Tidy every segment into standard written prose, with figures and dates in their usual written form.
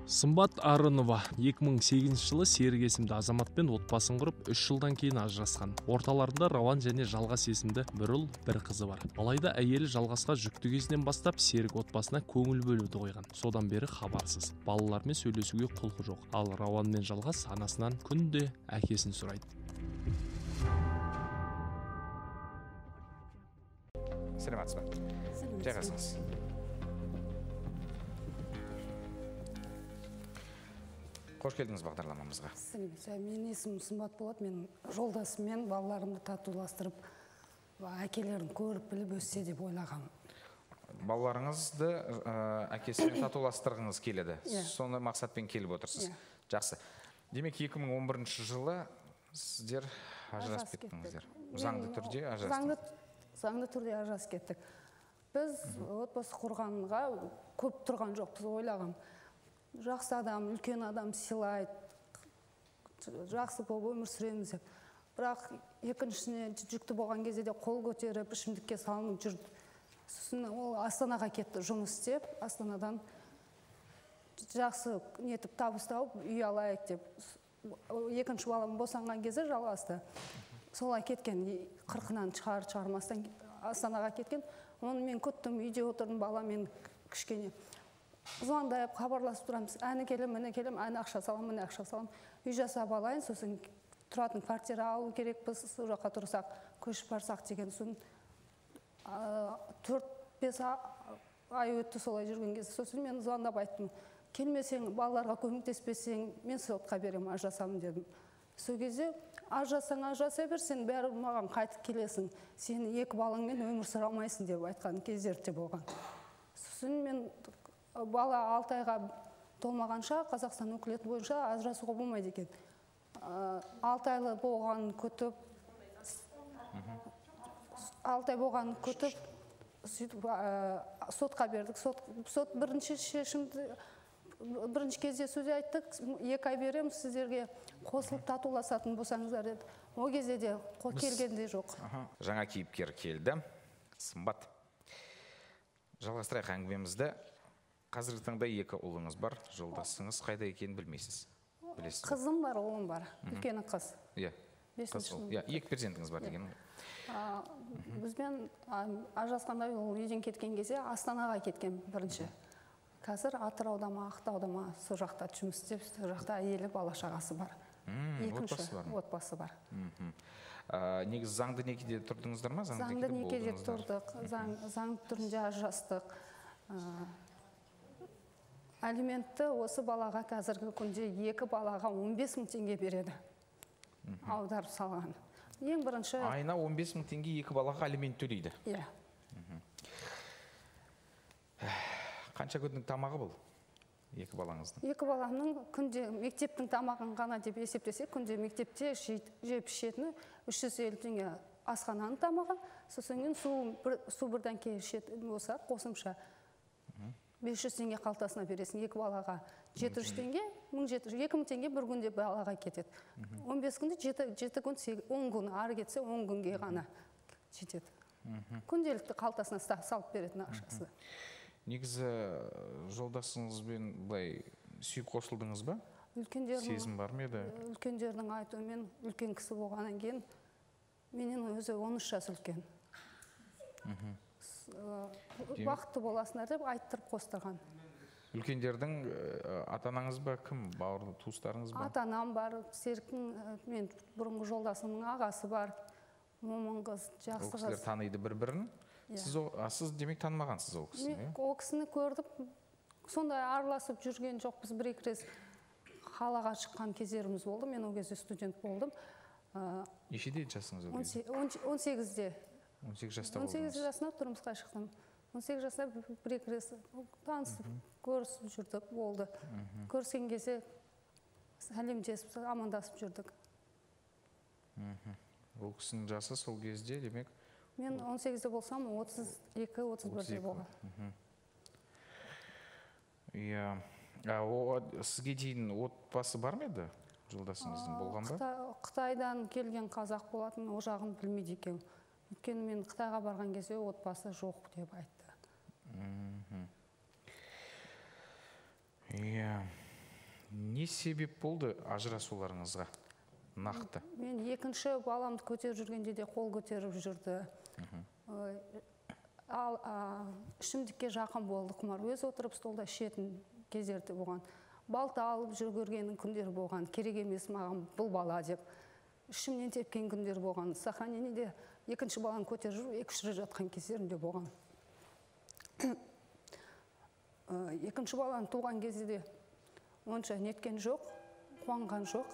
Сымбат Арынова 2008 жылы Серік есімді азаматпен отбасын құрып, 3 жылдан кейін ажырасқан. Орталарында Рауан және Жалғас есімді бір ұл, бір қызы бар. Алайда әйелі Жалғасқа жүкті кезінен бастап Серік отбасына көңіл бөлуді қойған. Содан бері хабарсыз. Балалармен сөйлесуге құлқы жоқ. Ал Рауан мен Жалғас анасынан күнде әкесін сұрайды. Сәлеметсіз бе? Жайғасыңыз. Қош келдіңіз бағдарламамызға. Менің есімім Сымбат болады. Мен жолдасыммен балаларымды татуластырып, әкелерін көріп біліп өссе деп ойлағам. Балаларыңызды әкесімен татуластырғыңыз келеді. Соны мақсатпен келіп отырсыз. Жақсы. Демек 2011 жылы сіздер ажырасып кеттіңіздер. Заңды түрде ажырастыңыз. Заңды түрде ажырасып кеттік. Біз отбасы құрғанға көп тұрған жоқпыз, ойлағам. Жақсы адам, үлкен адам сыйлайды, жақсы болып өмір сүреміз деп. Бірақ екіншісіне жүкті болған кезде де қол көтеріп, ішімдікке салынып жүрді. Сосын ол Астанаға кетті жұмыс істеп, Астанадан жақсы нетіп табыс тауып, үй алайық деп. Екінші балам босанған кезде Жалғасты. Солай кеткен, 40-нан шығармастан Астанаға кеткен. Оны мен күттім, үйде отырдым, баламен кішкене. Звондайып, хабарласып тұрамыз. Әні келем, әні ақша салам, әні ақша салам. Үй жасап алайын, сосын тұратын квартира алу керек, біз сол жаққа тұрсақ, көшіп барсақ деген. Сосын 4-5 ай өтті солай жүрген кезде. Сосын мен звондап айттым, келмесең, балаларға көмектеспесең, мен сотқа берем, ажырасамын дедім. Сол кезде ажырасаң, ажыраса бер, сен бәрі маған қайтып келесің, сен 2 балаңмен өмір сүре алмайсың деп айтқан кездерде болған. Сосын мен бала 6 айға толмағанша Қазақстан өкілеті бойынша ажырасуға болмайды екен. 6 айлы болған күтіп, 6 ай болған күтіп, сотқа бердік. Сот бірінші шешімді, бірінші кезде сөз айттық, 2 ай берем, сіздерге қосылып татуласатын болсаңыздар деді. О кезде де келгенде жоқ. Жаңа кейіпкер келді. Сымбат. Жалғастырайық әңгімемізді. Қазіргі таңда 2 ұлыңыз бар, жолдасыңыз қайда екенін білмейсіз. Қызым бар, ұлым бар. Үлкені қыз. Иә. 2 перзентіңіз бар деген. Бізбен ажырасқанда ол үйден кеткен кезде Астанаға кеткен бірінші. Қазір Атырауда ма, Ақтауда ма, сол жақта жұмыс істеп, сол жақта әйелі бала шағасы бар. Екінші отбасы бар. Негіз заңды некеде тұрдыңыздар ма? Заңды некеде тұрдық, заң түрінде ажырастық. Алиментті осы балаға қазіргі күнде 2 балаға 15 мың теңге береді. Аударып салған. Ең бірінші... Айына 15 мың теңге 2 балаға алимент төлейді? Иә. Қанша күннің тамағы бұл? 2 балаңыздың? 2 баланың күнде мектептің тамағын ғана деп есептесе, күнде мектепте жеп ішетіні 350 теңге асхананың тамағы, сосын су бірден кейін ішетін болса, қосымша 500 теңге қалтасына бересің 2 балаға. 700 теңге, 2000 теңге бір күнде балаға кетеді. 15 күнде 7 күн, 10 күн, ары кетсе 10 күнге ғана жетеді. Күнделікті қалтасына салып беретін ақшасы. Негізі жолдасыңызбен былай сүйіп қосылдыңыз ба? Сезім бар ме еді? Үлкендердің айтуымен үлкен кісі болғаннан кейін менен өзі 13 жас үлкен. Бақытты боласыңдар деп айттырып қостырған. Үлкендердің ата-анаңыз ба, кім? Бауырлы туыстарыңыз ба? Ата-анам бар, Серіктің мен бұрынғы жолдасымның ағасы бар. Момын қыз, жақсы қыз. Ол кісілер таниды бір-бірін? Сіз демек танымағансыз ол кісіні? Ол кісіні көрдіп, сондай араласып жүрген жоқпыз. 1-2 рет қалаға шыққан кездеріміз болды. Мен ол кезде студент болдым. Нешеде жасыңыз ол кезде? 18-де. 18 жаста болдыңыз? 18 жасына тұрмысқа шықтым. 18 жаста 1-2 рет танысып, көрісіп жүрдік, болды. Көріскен кезде сәлемдесіп, амандасып жүрдік. Ол кісінің жасы сол кезде, демек? Мен 18-де болсам, 32-31-де болған. Сізге дейін отбасы бар ма еді? Жолдасыңыздың болған ба? Қытайдан келген қазақ болатын, о жағын білмейді екен. Өйткені мен Қытайға барған кезде отбасы жоқ деп айтты. Не себеп болды ажырасуларыңызға нақты? Мен екінші баламды көтеріп жүргенде де қол көтеріп жүрді. Ал ішімдікке жақын болды, құмар. Өзі отырып столда ішетін кездерде болған. Балта алып жүргеннің күндері болған. Керек емес маған бұл бала деп. Ішімнен тепкен күндер болған. Сохранениеде екінші баланы көтеріп жүріп, 2 жүріп жатқан кездерінде болған. Екінші баланы туған кезде де онша неткен жоқ, қуанған жоқ.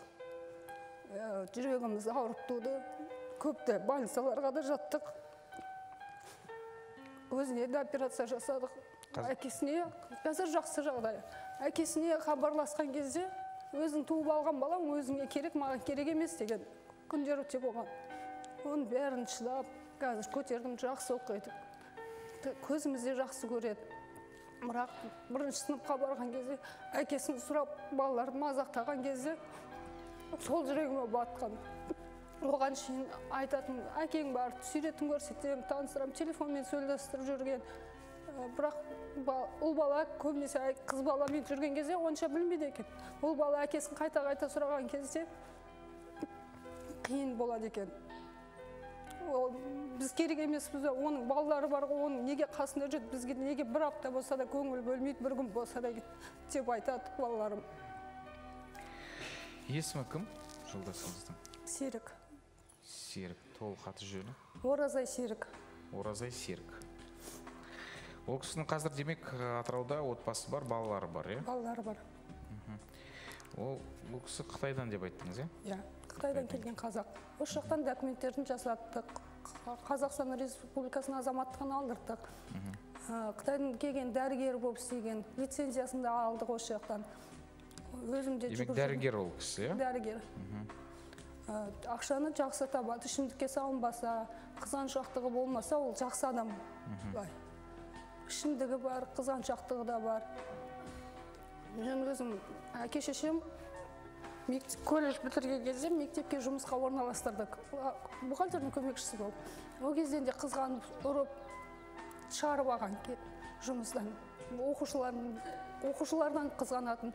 Жүрегіміз ауырып туды. Көпті больницаларға да жаттық. Өзіне де операция жасадық. Әкесіне, қазір жақсы жағдай. Әкесіне хабарласқан кезде, өзің туып алған балам өзіңе керек, маған керек емес деген күндер өте болған. Оның бәрін шыдап, қазір көтердім, жақсы оқиды. Көзімізде жақсы көреді. Бірақ бірінші сыныпқа барған кезде, әкесін сұрап, балаларды мазақтаған кезде, сол жүрегіме батқан. Оған шейін айтатын, әкең бар, суретін көрсетем, таныстырам, телефонмен сөйлестіріп жүрген. Бірақ ұл бала көбінесе қыз баламен жүрген кезде онша білмейді екен. Ұл бала әкесін қайта-қайта сұраған кезде қиын болады екен. Біз керек емес, оның балалары бар, оның неге қасында жүрді, бізге неге бір апта болса да көңіл бөлмейді, бір күн болса да деп айтады балаларым. Есімі кім жолдасыңыздың? Серік. Серік, толық аты жөні? Оразай Серік. Оразай Серік. Ол кісінің қазір демек Атырауда отбасы бар, балалары бар, е? Балалары бар. Ол кісі Қытайдан деп айттыңыз, е? Иә, Қытайдан келген қазақ. Осы жақтан документтерін жасаттық. Қазақстан Республикасының азаматтығын алдырдық. Қытайдан келген дәрігер болып істеген, лицензиясын да алдық осы жақтан. Демек дәрігер ол кісі, е? Дәрігер. Ақшаны жақсы табады, ішімдікке салынбаса, қызғаншақтығы болмаса, ол жақсы адам. Ішімдігі бар, қызғаншақтығы да бар. Мен өзім әке-шешем колледж бітірген кезде мектепке жұмысқа орналастырдық. Бухгалтердің көмекшісі болып. Ол кезден де қызғанып, ұрып, шығарып алған жұмыстан. Оқушылардан қызғанатын.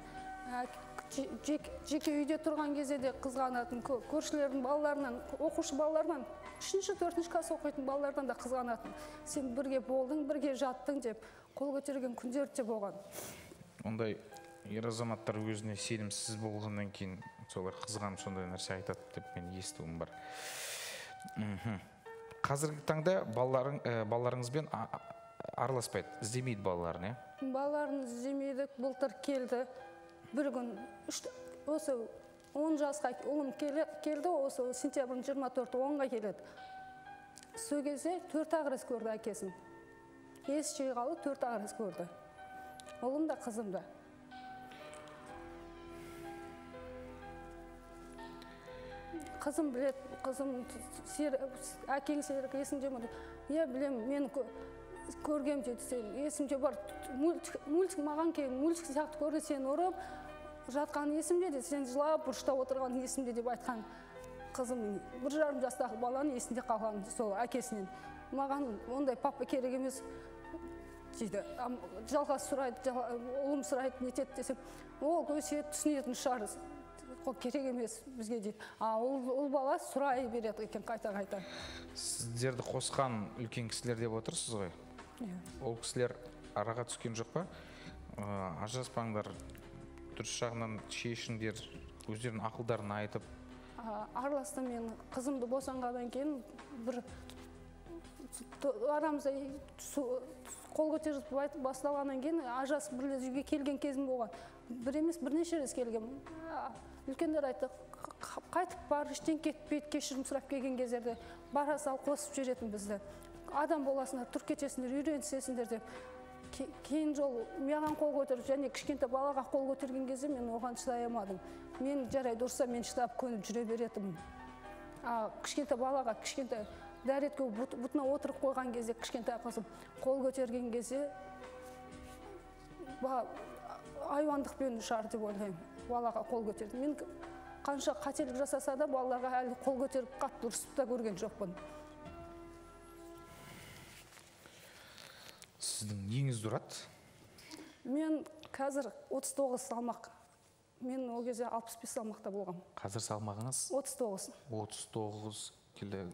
Жеке үйде тұрған кезде де қызғанатын. Көршілердің балаларынан, оқушы балалардан, 3-4 класс оқитын балалардан да қызғанатын. Сен бірге болдың, бірге жаттың деп қол көтерген күндер де болған. Ондай ер азаматтар өзіне сенімсіз болғаннан кейін солар қызғанып сондай нәрсе айтады деп мен естуім бар. Қазіргі таңда балаларыңызбен араласпайды, іздемейді балаларын, е? Балаларын іздемейді, былтыр келді. Бір күн, осы 10 жасқа ұлым келді, осы сентябрдің 24-і 10-ға келеді. Сол кезде 4 ағырыз көрді әкесін. Ес жиғалы 4 ағырыз көрді. Ұлым да, қызым да. Қызым білет, қызым әкең Серік есімде ме? Е, білем, мен көргем деді, сен есімде бар. Мультик маған кейін, мультик сияқты көрді, сен ұрып, жатқан есімде де, сен жылап, бұрышта отырған есімде деп айтқан қызым 1,5 жастағы баланы есінде қалған сол әкесінен. Маған ондай папа керек емес дейді. Жалғас сұрайды, ұлым сұрайды, нетеді десем, ол өсиет түсінетін шығар. Керек емес бізге дейді. Ол бала сұрай береді екен қайта-қайта. Сіздерді қосқан үлкен кісілер деп отырсыз ғой? Ол кісілер араға түскен жоқ па? Ажыраспаңдар, дұрыс жағынан шешіңдер, өздерінің ақылдарын айтып. Араласты мен қызымды босанғаннан кейін бір арамызда қол көтеріп басталғаннан кейін ажырасып бірлес үйге келген кезім болған. Бір емес бірнеше рет келгем. Үлкендер айтты, қайтып бар, іштен кетпейді, кешірім сұрап келген кездерде бара сал қосып жүретін бізді. Адам боласыңдар, тұр кетесіңдер, үйренісесіңдер деп. Кейін жол маған қол көтеріп, және кішкентай балаға қол көтерген кезде мен оған шыдай алмадым. Мен жарайды ұрса, мен шыдап көніп жүре беретінмін. Кішкентай балаға, кішкентай дәретке бұтына отырып қойған кезде, кішкентай қызым қол көтерген кезде айуандықпен шығар деп ойлаймын. Балаға қол көтерді. Мен қанша қателік жасаса да балаларға әлі қол көтеріп қатты ұрысып та көрген жоқпын. Сіздің неңіз тұрады? Мен қазір 39 салмақ. Мен ол кезде 65 салмақта болғам. Қазір салмағыңыз 39. 39 келі.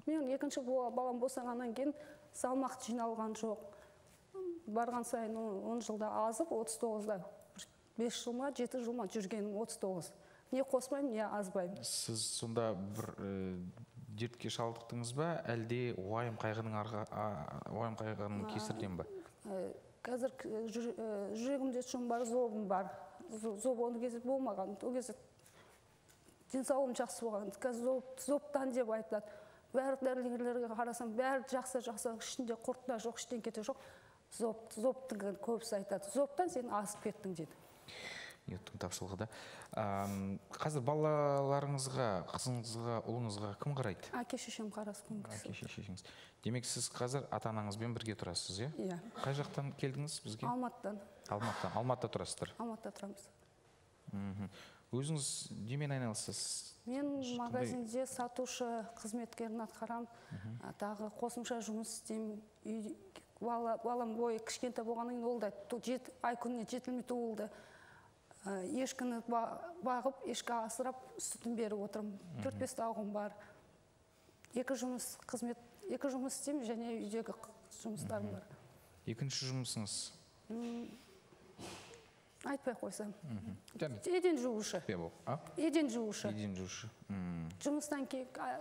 Мен екінші балам босанғаннан кейін салмақ жиналған жоқ. Барған сайын 10 жылда азып, 39-да 5 жыл ма, 7 жыл ма жүргенім 39. Не қосмаймын, не азбаймын. Сіз сонда бір дертке шалдықтыңыз ба, әлде уайым қайғының кесірінен ба? Қазір жүрегімде шым бар, зобым бар. Зоб оны кезде болмаған. Ол кезде денсаулығым жақсы болған. Қазір зобтан деп айтылады. Бәрі дәрігерлерге қарасам, бәрі жақсы, ішінде құрт та жоқ, іштен кете жоқ. Зобтың көбісі айтады. Зобтан сен асып кеттің дейді. Еттің тапшылығы да. Қазір балаларыңызға, қызыңызға, ұлыңызға кім қарайды? Әке-шешем қарасқан кісі. Әке-шешеңіз. Демек, сіз қазір ата-анаңызбен бірге тұрасыз, иә? Иә. Қай жақтан келдіңіз бізге? Алматыдан. Алматыда тұрасыздар? Алматыда тұрамыз. Өзіңіз немен айналысасыз? Мен магазинде сатушы қызметкерін атқарам. Тағы қосымша жұмыс істеймін. Балам бойы кішкентай болғаннан кейін ол да ай күніне жетілмей туылды. Ешкіні бағып, ешкі асырап, сүтін беріп отырмын. 4-5 тауығым бар. Екі жұмыс істеймін, және үйдегі жұмыстарым бар. Екінші жұмысыңыз? Айтпай қойсам. Еден жуушы. Еден жуушы.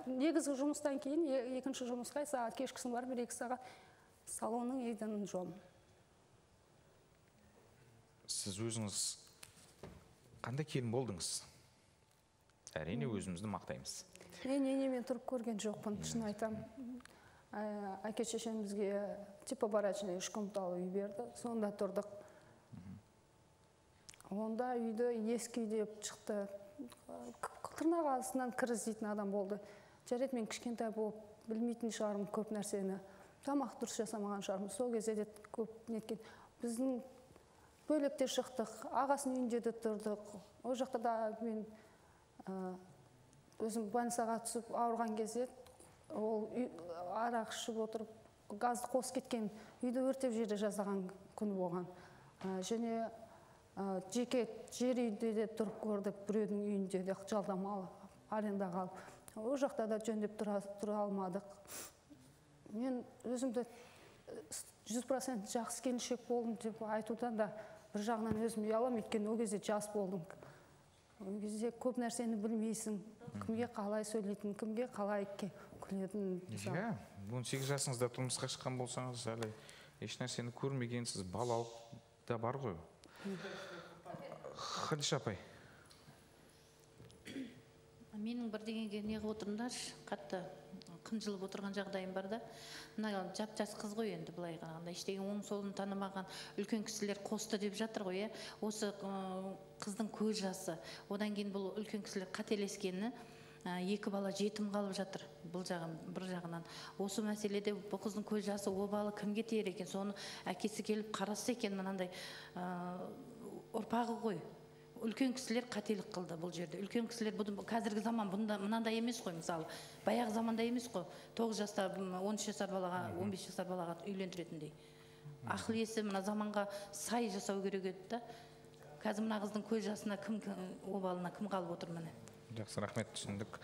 Негізгі жұмыстан кейін, екінші жұмысқа сағат кешкісін бар, 1-2 сағат салонның еденін жуамын. Сіз өзіңіз қандай келін болдыңыз? Әрине өзімізді мақтаймыз. Мен енемен тұрып көрген жоқпын, шын айтам. Әке-шешем бізге типобарачный 3 комнаталы үй берді, сонда тұрдық. Онда үйді ескі үй деп шықты. Тырнақ астынан кір іздейтін адам болды. Жарайды, мен кішкентай болып білмейтін шығармын көп нәрсені. Тамақ дұрыс жасамаған шығармын. Сол кезде де көп неткен. Біздің бөлекте шықтық, ағасының үйінде де тұрдық. Ол жақта да мен өзім больницаға түсіп ауырған кезде, ол арақ ішіп отырып, газды қосып кеткен үйді өртеп жерде жазаған күн болған. Және жеке жер үйде де тұрып көрдік, біреудің үйінде де жалдамалы арендаға алып. Ол жақта да жөндеп тұра алмадық. Мен өзімді 100% жақсы келіншек болдым деп айтудан да бір жағынан өзім ұялам, өйткені ол кезде жас болдым. Ол кезде көп нәрсені білмейсің, кімге қалай сөйлейтін, кімге қалай күлетін. 18 жасыңызда тұрмысқа шыққан болсаңыз, әлі еш нәрсені көрмегенсіз, балалық да бар ғой. Хадиша апай. Менің бір дегенге неғып отырмдар, қатты қынжылып отырған жағдайым бар да. Мына жап-жас қыз ғой енді былай қарағанда, ештеген оң солын танымаған үлкен кісілер қосты деп жатыр ғой. Осы қыздың көз жасы. Одан кейін бұл үлкен кісілер қателескені, 2 бала жетім қалып жатыр бір жағынан. Осы мәселеде бұл қыздың көз жасы обалы кімге тиер екен? Соны әкесі келіп қарасы екен, мынандай ұрпағы ғой. Үлкен кісілер қателік қылды бұл жерде. Үлкен кісілер қазіргі заман мынандай емес қой, мысалы. Баяғы заманда емес қой. 9 жаста, 13 жасар балаға, 15 жасар балаға үйлендіретіндей. Ақыл есі мына заманға сай жасау керек еді. Қазір мына қыздың көз жасына обалына кім қалып отыр міне. Жақсы, рахмет, түсіндік.